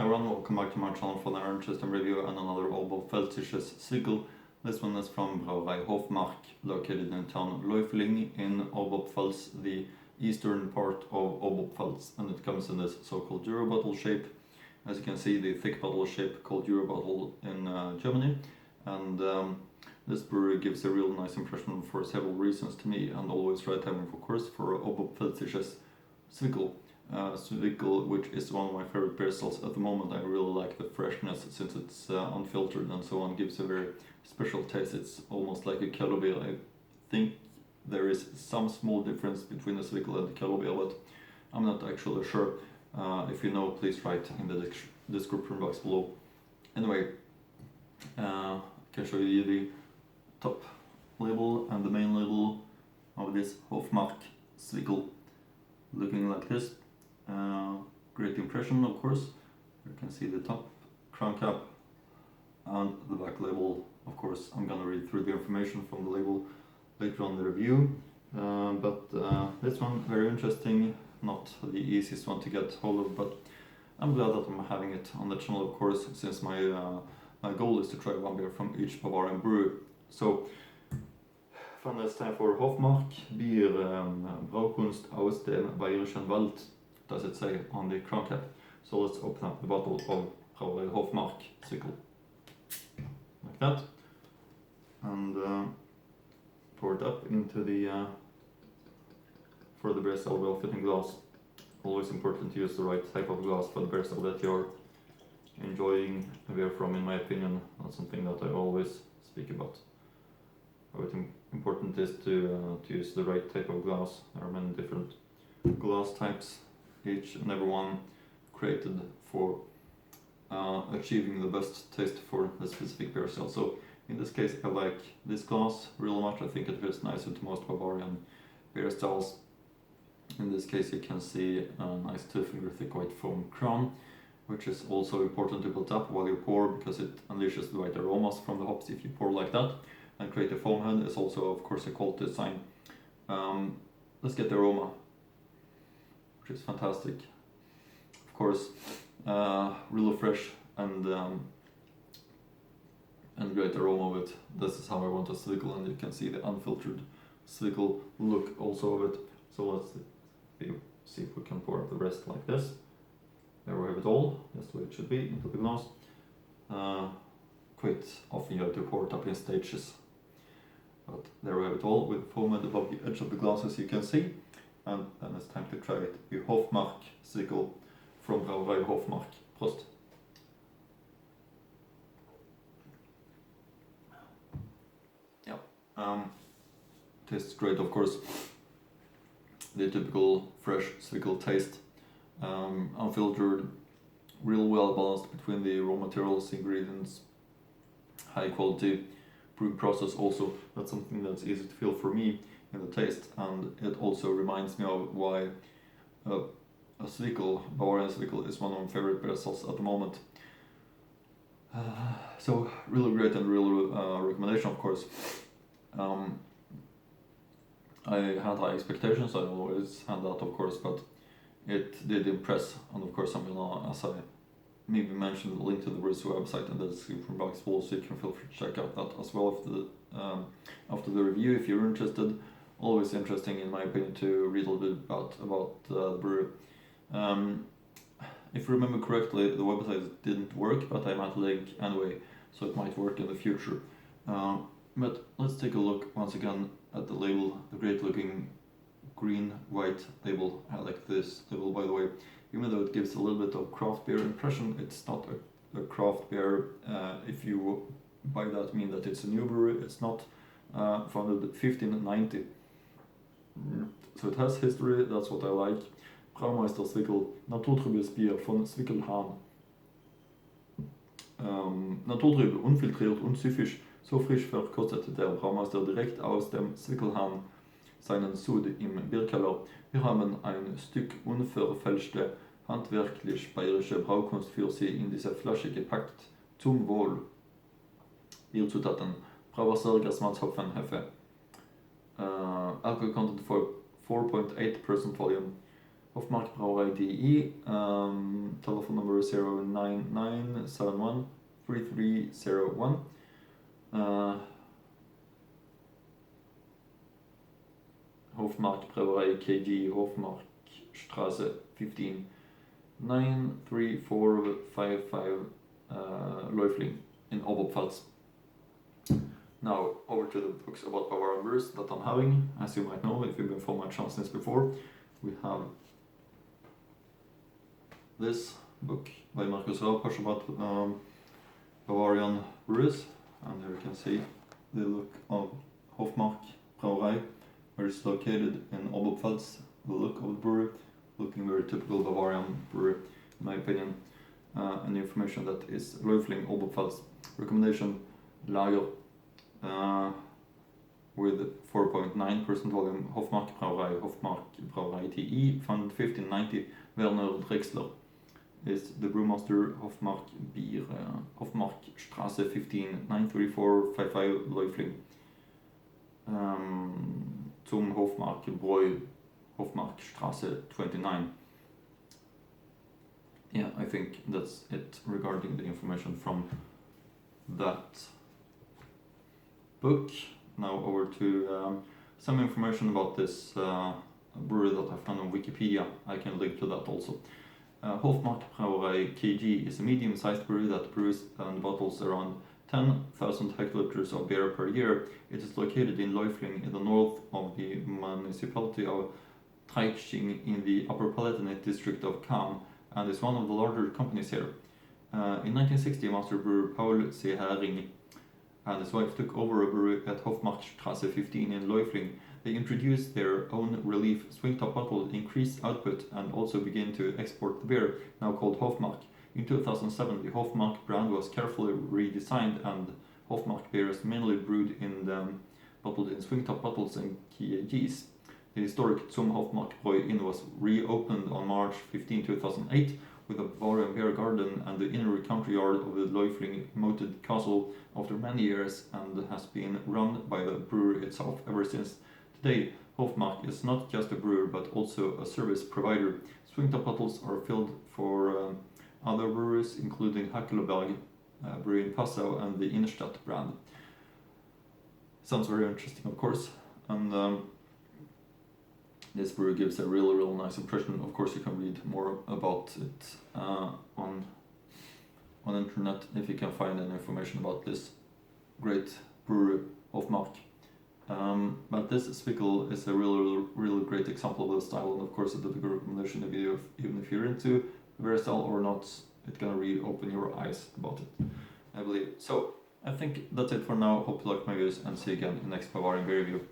Hi everyone, welcome back to my channel for another interesting review and another Oberpfälzisches Zwick'l. This one is from Brauerei Hofmark, located in town Loifling in Oberpfalz, the eastern part of Oberpfalz, and it comes in this so-called Euro bottle shape. As you can see, the thick bottle shape called Euro bottle in Germany, and this brewery gives a real nice impression for several reasons to me, and always right time, of course, for Oberpfälzisches Zwick'l. Zwick'l, which is one of my favorite beer styles at the moment. I really like the freshness since it's unfiltered and so on, gives a very special taste. It's almost like a Keller beer. I think there is some small difference between the Zwick'l and the Keller beer, but I'm not actually sure. If you know, please write in the description box below. Anyway, I can show you the top label and the main label of this Hofmark Zwick'l, looking like this. Great impression, of course. You can see the top crown cap and the back label. Of course, I'm gonna read through the information from the label later on in the review. This one, very interesting, not the easiest one to get hold of, but I'm glad that I'm having it on the channel, of course, since my goal is to try one beer from each Bavarian brewery. So, finally it's time for Hofmark Bier, Braukunst aus dem Bayerischen Wald, does it say on the crown cap. So let's open up the bottle of Brauerei Hofmark Zwick'l, like that, and pour it up into the for the beer style well-fitting glass. Always important to use the right type of glass for the beer style that you're enjoying a beer from, in my opinion. That's something that I always speak about. How important it is to use the right type of glass. There are many different glass types, each and every one created for achieving the best taste for the specific beer style. So in this case I like this glass real much. I think it fits nicer to most Bavarian beer styles. In this case you can see a nice 2-finger thick white foam crown, which is also important to build up while you pour, because it unleashes the right aromas from the hops if you pour like that. And create a foam head is also, of course, a quality sign. Let's get the aroma, which is fantastic. Of course, really fresh and great aroma of it. This is how I want a Zwick'l, and you can see the unfiltered Zwick'l look also of it. So let's see if we can pour up the rest like this. There we have it all, just the way it should be, into the glass. Quite often you have to pour it up in stages. But there we have it all, with foam head above the edge of the glass, as you can see. And then it's time to try it. The Hofmark Zwick'l from Brauerei Hofmark. Prost! Yeah, tastes great, of course. The typical fresh Zwick'l taste, unfiltered, real well balanced between the raw materials, ingredients, high quality brewing process. Also, that's something that's easy to feel for me in the taste, and it also reminds me of why a Zwick'l, Bavarian Zwick'l, is one of my favorite beer styles at the moment. So really great and real recommendation, of course. I had high expectations, I always had that, of course, but it did impress, and of course I'm gonna, as I maybe mentioned, the link to the brewery's website in the description box below, so you can feel free to check out that as well after the review if you're interested. Always interesting, in my opinion, to read a little bit about the brewery. If you remember correctly, the website didn't work, but I might link anyway, so it might work in the future. But let's take a look once again at the label, the great looking green-white label. I like this label, by the way. Even though it gives a little bit of craft beer impression, it's not a craft beer. If you by that mean that it's a new brewery. It's not founded 1590. So it has history, that's what I like. Braumeister Zwick'l, naturtrübes Bier von Zwick'l Hahn. Naturtrübe, unfiltriert und süffisch. So frisch verkostete der Braumeister direkt aus dem Zwick'l Hahn seinen Sud im Bierkeller. Wir haben ein Stück unverfälschte, handwerklich bayerische Braukunst für Sie in diese Flasche gepackt. Zum Wohl. Bierzutaten: Brauwasser, Gerstmalzhopfen, Hefe. Alcohol content for 4.8% volume. Hofmark Brauerei.de, telephone number 009971 3301. Hofmark Brauerei KG, Hofmark Straße 15 93455, Loifling in Oberpfalz. Now over to the books about Bavarian brews that I'm having. As you might know, if you've been following my channel since before, we have this book by Markus Raupasch about Bavarian brews, and there you can see the look of Hofmark Brauerei, where it's located in Oberpfalz. The look of the brewery, looking very typical Bavarian brewery in my opinion, and the information that is Loifling Oberpfalz. Recommendation: lager with 4.9% volume. Hofmark Brauerei, Hofmark Brauerei TE, founded 1590. Werner Drexler is the brewmaster. Hofmark Bier, Hofmark Straße 15 93455, Loifling. Zum Hofmark Bräu, Hofmark Straße 29. Yeah, I think that's it regarding the information from that book. Now over to some information about this brewery that I found on Wikipedia. I can link to that also. Hofmark Brauerei KG is a medium-sized brewery that brews and bottles around 10,000 hectoliters of beer per year. It is located in Loifling in the north of the municipality of Treiching in the Upper Palatinate district of Cham, and is one of the larger companies here. In 1960, master brewer Paul C. Hering and his wife took over a brewery at Hofmark Straße 15 in Loifling. They introduced their own relief swing-top bottle, increased output, and also began to export the beer, now called Hofmark. In 2007, the Hofmark brand was carefully redesigned, and Hofmark beer is mainly brewed in bottled in swing-top bottles and kegs. The historic Zum Hofmark Bräu Inn was reopened on March 15, 2008, with a Bavarian beer garden and the inner country yard of the Loifling moated castle after many years, and has been run by the brewery itself ever since. Today, Hofmark is not just a brewer but also a service provider. Swing-top bottles are filled for other breweries, including Hackelberg brewery in Passau and the Innstadt brand. Sounds very interesting, of course, and this brewery gives a really nice impression. Of course, you can read more about it on internet if you can find any information about this great brewery, Hofmark. But this Zwick'l is a really great example of the style, and of course it's a good recommendation video. Even if you're into beer style or not, it's gonna really open your eyes about it, I believe. So I think that's it for now. Hope you like my videos, and see you again in the next Bavarian beer review.